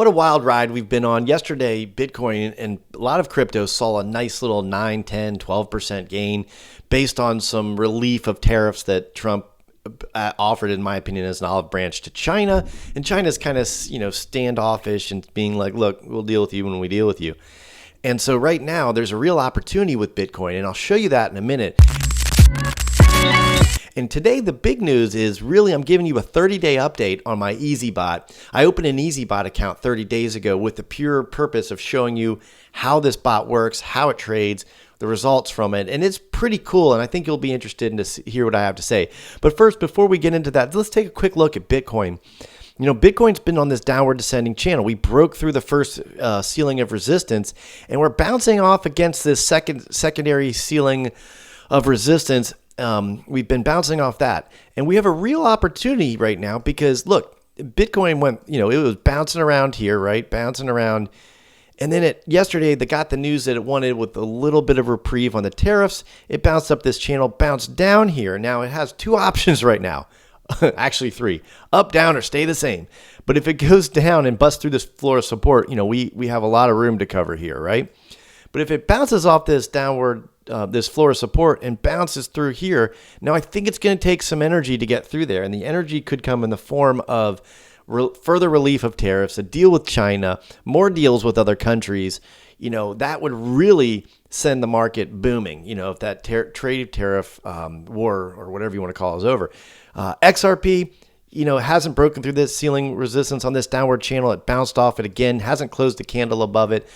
What a wild ride we've been on. Yesterday, Bitcoin and a lot of crypto saw a nice little 9, 10, 12% gain based on some relief of tariffs that Trump offered, in my opinion, as an olive branch to China. And China's kind of, standoffish and being like, look, we'll deal with you when we deal with you. And so right now, there's a real opportunity with Bitcoin, and I'll show you that in a minute. And today, the big news is really I'm giving you a 30-day update on my Eazybot. I opened an Eazybot account 30 days ago with the pure purpose of showing you how this bot works, how it trades, the results from it. And it's pretty cool, and I think you'll be interested in to hear what I have to say. But first, before we get into that, let's take a quick look at Bitcoin. Bitcoin's been on this downward descending channel. We broke through the first ceiling of resistance, and we're bouncing off against this secondary ceiling of resistance. We've been bouncing off that, and we have a real opportunity right now because look, Bitcoin went, it was bouncing around here, right? Bouncing around. And then yesterday they got the news that it wanted with a little bit of reprieve on the tariffs. It bounced up this channel, bounced down here. Now it has two options right now. Actually three: up, down, or stay the same. But if it goes down and busts through this floor of support, we have a lot of room to cover here, right? But if it bounces off this downward, this floor of support and bounces through here, now I think it's going to take some energy to get through there. And the energy could come in the form of further relief of tariffs, a deal with China, more deals with other countries. That would really send the market booming, if that trade tariff war or whatever you want to call it is over. XRP, hasn't broken through this ceiling resistance on this downward channel. It bounced off it again, hasn't closed the candle above it.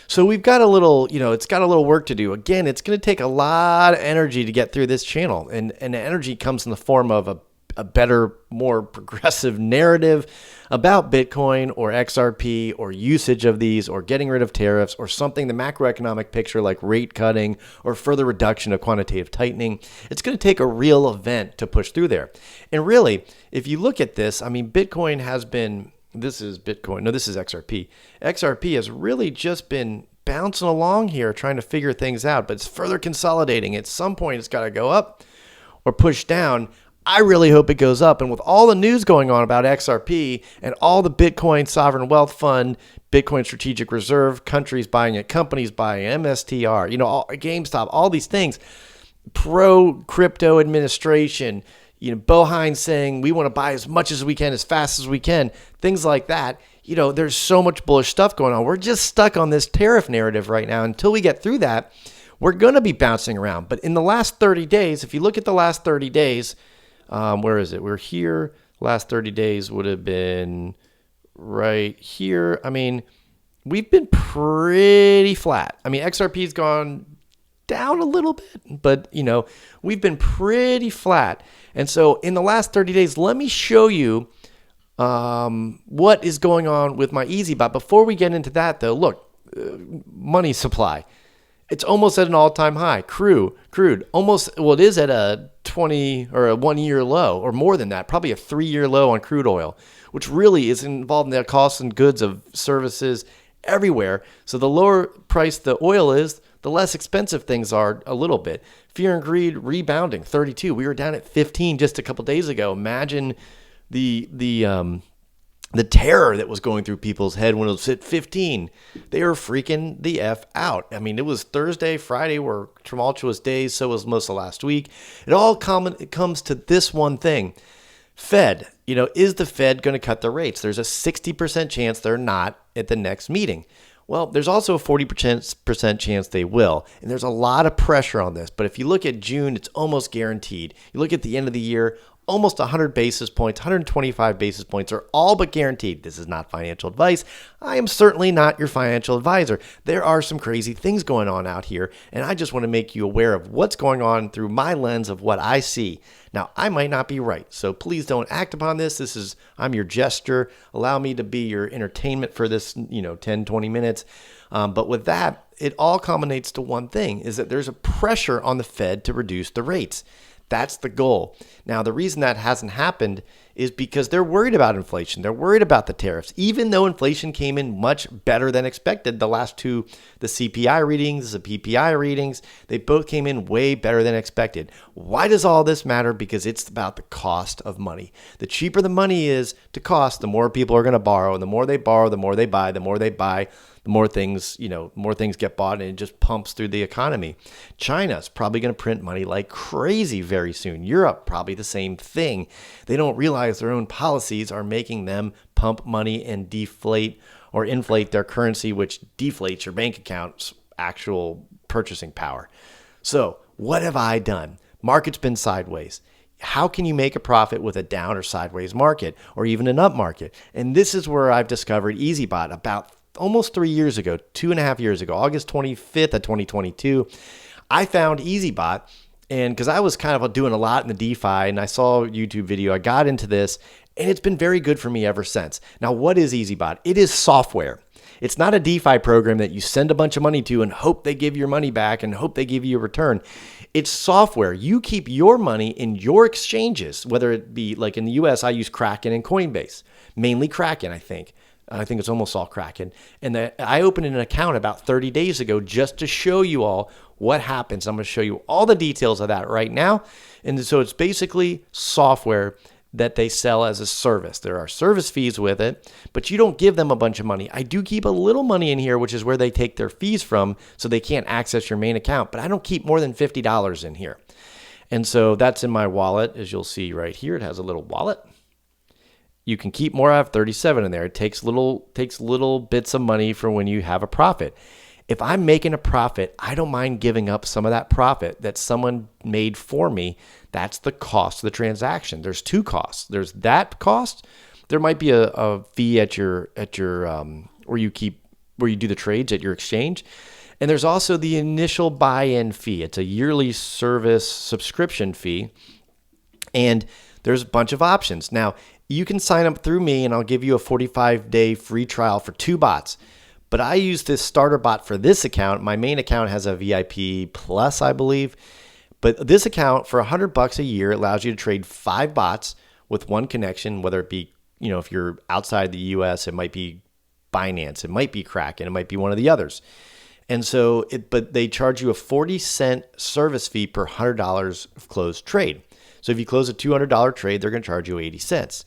So we've got a little, it's got a little work to do. Again, it's going to take a lot of energy to get through this channel. And the energy comes in the form of a better, more progressive narrative about Bitcoin or XRP or usage of these or getting rid of tariffs or something, the macroeconomic picture like rate cutting or further reduction of quantitative tightening. It's going to take a real event to push through there. And really, if you look at this, Bitcoin has been... This is Bitcoin. No, this is XRP. XRP has really just been bouncing along here, trying to figure things out, but it's further consolidating. At some point, it's got to go up or push down. I really hope it goes up. And with all the news going on about XRP and all the Bitcoin Sovereign Wealth Fund, Bitcoin Strategic Reserve, countries buying it, companies buying it, MSTR, GameStop, all these things, pro-crypto administration, Bohine saying we want to buy as much as we can, as fast as we can, things like that. There's so much bullish stuff going on. We're just stuck on this tariff narrative right now. Until we get through that, we're going to be bouncing around. But in the last 30 days, if you look at the last 30 days, where is it? We're here. Last 30 days would have been right here. We've been pretty flat. XRP's gone down a little bit, but we've been pretty flat. And so in the last 30 days, let me show you what is going on with my Eazybot. Before we get into that though, look, money supply. It's almost at an all-time high. Crude, almost, it is at a 20 or a 1-year low or more than that, probably a 3-year low on crude oil, which really is involved in the costs and goods of services everywhere. So the lower price the oil is, the less expensive things are a little bit. Fear and greed rebounding, 32. We were down at 15 just a couple days ago. Imagine the terror that was going through people's head when it was at 15. They were freaking the F out. It was Thursday, Friday were tumultuous days. So was most of last week. It comes to this one thing. Fed, is the Fed going to cut the rates? There's a 60% chance they're not at the next meeting. Well, there's also a 40% chance they will. And there's a lot of pressure on this. But if you look at June, it's almost guaranteed. You look at the end of the year, almost 100 basis points, 125 basis points are all but guaranteed. This is not financial advice. I am certainly not your financial advisor. There are some crazy things going on out here, and I just want to make you aware of what's going on through my lens of what I see. Now, I might not be right, so please don't act upon this. I'm your gesture. Allow me to be your entertainment for this, 10, 20 minutes. But with that, it all culminates to one thing, is that there's a pressure on the Fed to reduce the rates. That's the goal. Now, the reason that hasn't happened is because they're worried about inflation. They're worried about the tariffs. Even though inflation came in much better than expected, the last two, the CPI readings, the PPI readings, they both came in way better than expected. Why does all this matter? Because it's about the cost of money. The cheaper the money is to cost, the more people are going to borrow. And the more they borrow, the more they buy. The more they buy, the more things, more things get bought, and it just pumps through the economy. China's probably going to print money like crazy very soon. Europe, probably the same thing. They don't realize their own policies are making them pump money and deflate or inflate their currency, which deflates your bank account's actual purchasing power. So what have I done? Market's been sideways. How can you make a profit with a down or sideways market or even an up market? And this is where I've discovered EasyBot about almost 3 years ago, 2.5 years ago, August 25th of 2022. I found EasyBot, and because I was kind of doing a lot in the DeFi and I saw a YouTube video, I got into this, and it's been very good for me ever since. Now, what is EasyBot? It is software. It's not a DeFi program that you send a bunch of money to and hope they give your money back and hope they give you a return. It's software. You keep your money in your exchanges, whether it be like in the US, I use Kraken and Coinbase, mainly Kraken, I think. I think it's almost all Kraken. And I opened an account about 30 days ago just to show you all what happens. I'm going to show you all the details of that right now. And so it's basically software that they sell as a service. There are service fees with it, but you don't give them a bunch of money. I do keep a little money in here, which is where they take their fees from, so they can't access your main account, but I don't keep more than $50 in here. And so that's in my wallet, as you'll see right here. It has a little wallet. You can keep more. I have 37 in there. It takes little bits of money for when you have a profit. If I'm making a profit, I don't mind giving up some of that profit that someone made for me. That's the cost of the transaction. There's two costs. There's that cost. There might be a fee at your where you do the trades at your exchange. And there's also the initial buy-in fee. It's a yearly service subscription fee. And there's a bunch of options. Now, you can sign up through me and I'll give you a 45-day free trial for 2 bots. But I use this starter bot for this account. My main account has a VIP plus, I believe. But this account for $100 a year allows you to trade 5 bots with one connection, whether it be, if you're outside the US, it might be Binance, it might be Kraken, it might be one of the others. And so, but they charge you a 40-cent service fee per $100 of closed trade. So if you close a $200 trade, they're going to charge you 80 cents.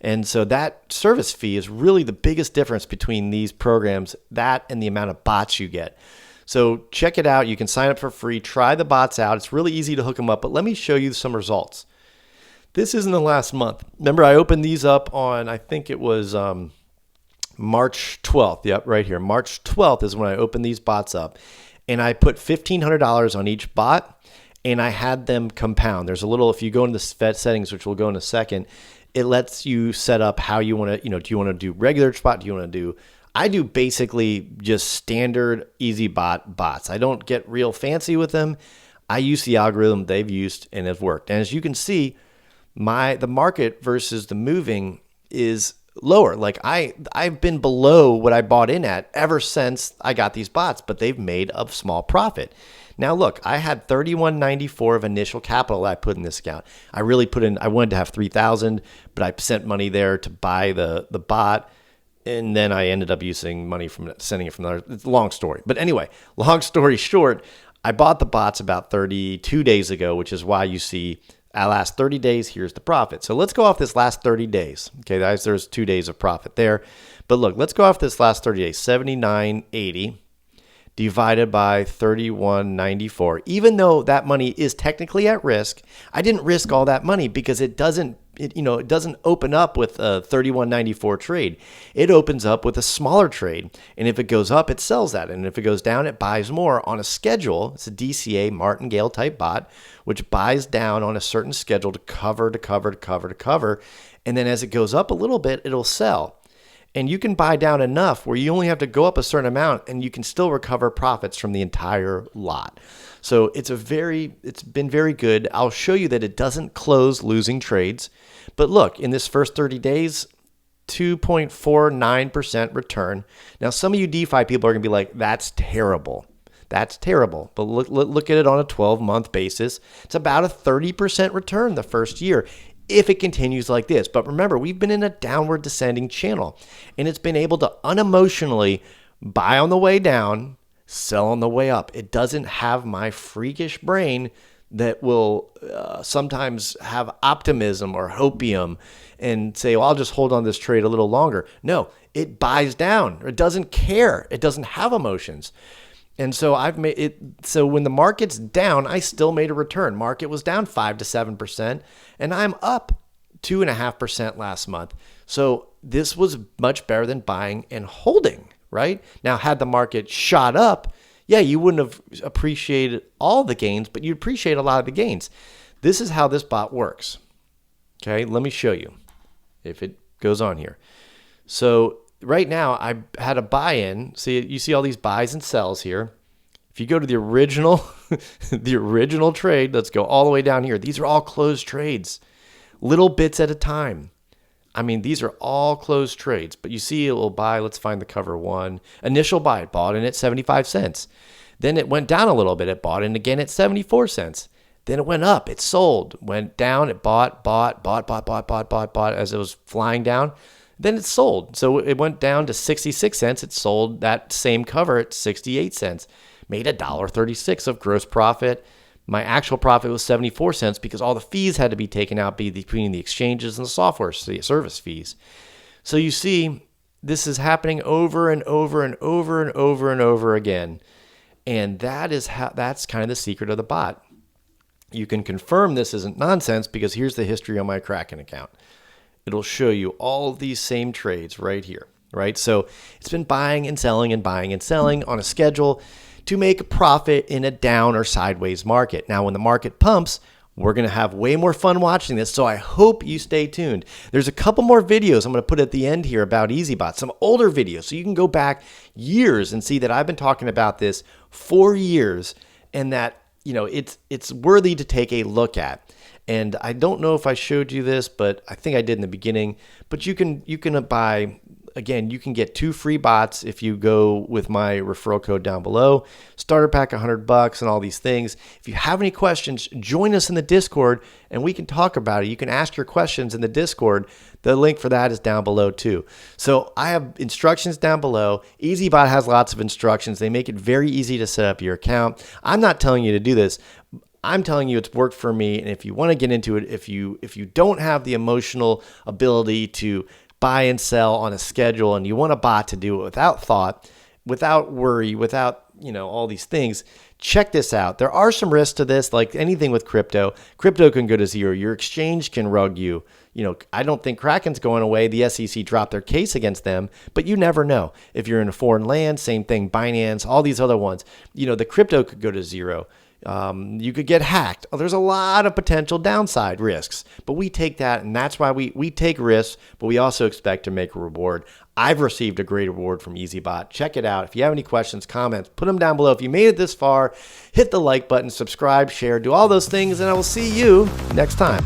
And so that service fee is really the biggest difference between these programs, that and the amount of bots you get. So check it out. You can sign up for free. Try the bots out. It's really easy to hook them up, but let me show you some results. This is in the last month. Remember, I opened these up on, I think it was March 12th. Yep, right here. March 12th is when I opened these bots up. And I put $1,500 on each bot. And I had them compound. There's a little, if you go into the settings, which we'll go in a second, it lets you set up how you want to, do you want to do regular spot? Do you want to do, I do basically just standard EasyBot bots. I don't get real fancy with them. I use the algorithm they've used and it's worked. And as you can see, the market versus the moving is lower. Like I've been below what I bought in at ever since I got these bots, but they've made a small profit. Now look, I had $31.94 of initial capital I put in this account. I wanted to have 3,000, but I sent money there to buy the bot, and then I ended up using money from sending it from there. It's a long story. But anyway, long story short, I bought the bots about 32 days ago, which is why you see our last 30 days, here's the profit. So let's go off this last 30 days. Okay, guys, there's 2 days of profit there. But look, let's go off this last 30 days, 79.80. Divided by 31.94. Even though that money is technically at risk, I didn't risk all that money because it doesn't open up with a 31.94 trade. It opens up with a smaller trade, and if it goes up, it sells that, and if it goes down, it buys more on a schedule. It's a DCA martingale type bot, which buys down on a certain schedule to cover, and then as it goes up a little bit, it'll sell. And you can buy down enough where you only have to go up a certain amount and you can still recover profits from the entire lot. So it's been very good. I'll show you that it doesn't close losing trades. But look, in this first 30 days, 2.49% return. Now, some of you DeFi people are going to be like, that's terrible. That's terrible. But look at it on a 12-month basis. It's about a 30% return the first year. if it continues like this. But remember, we've been in a downward descending channel, and it's been able to unemotionally buy on the way down, sell on the way up. It doesn't have my freakish brain that will sometimes have optimism or hopium and say, well, I'll just hold on this trade a little longer. No, it buys down. It doesn't care. It doesn't have emotions. And so I've made it so when the market's down, I still made a return. Market was down 5 to 7%, and I'm up 2.5% last month. So this was much better than buying and holding, right? Now, had the market shot up, yeah, you wouldn't have appreciated all the gains, but you'd appreciate a lot of the gains. This is how this bot works. Okay, let me show you if it goes on here. So right now I had a buy-in. See, you see all these buys and sells here. If you go to the original, the original trade, let's go all the way down here. These are all closed trades, little bits at a time. I mean, these are all closed trades, but you see a little buy. Let's find the cover one. Initial buy, bought in at 75 cents. Then it went down a little bit. It bought in again at 74 cents. Then it went up. It sold. Went down. It bought as it was flying down. Then it sold. So it went down to 66 cents. It sold that same cover at 68 cents. Made $1.36 of gross profit. My actual profit was 74 cents because all the fees had to be taken out between the exchanges and the software service fees. So you see, this is happening over and over and over and over and over again. And that's kind of the secret of the bot. You can confirm this isn't nonsense because here's the history on my Kraken account. It'll show you all of these same trades right here, right? So it's been buying and selling on a schedule to make a profit in a down or sideways market. Now, when the market pumps, we're going to have way more fun watching this, so I hope you stay tuned. There's a couple more videos I'm going to put at the end here about Eazybot, some older videos, so you can go back years and see that I've been talking about this for years and that, you know, it's worthy to take a look at. And I don't know if I showed you this, but I think I did in the beginning. But you can buy, again, you can get 2 free bots if you go with my referral code down below. Starter pack $100 and all these things. If you have any questions, join us in the Discord and we can talk about it. You can ask your questions in the Discord. The link for that is down below too. So I have instructions down below. Eazybot has lots of instructions. They make it very easy to set up your account. I'm not telling you to do this. I'm telling you it's worked for me, and if you want to get into it, if you don't have the emotional ability to buy and sell on a schedule and you want a bot to do it without thought, without worry, without, you know, all these things, check this out. There are some risks to this, like anything with crypto. Crypto can go to zero. Your exchange can rug you. You know, I don't think Kraken's going away. The SEC dropped their case against them, but you never know. If you're in a foreign land, same thing, Binance, all these other ones, you know, the crypto could go to zero. You could get hacked. There's a lot of potential downside risks, but we take that, and that's why we take risks, but we also expect to make a reward. I've received a great reward from Eazybot. Check it out. If you have any questions, comments, put them down below. If you made it this far, hit the like button, subscribe, share, do all those things, and I will see you next time.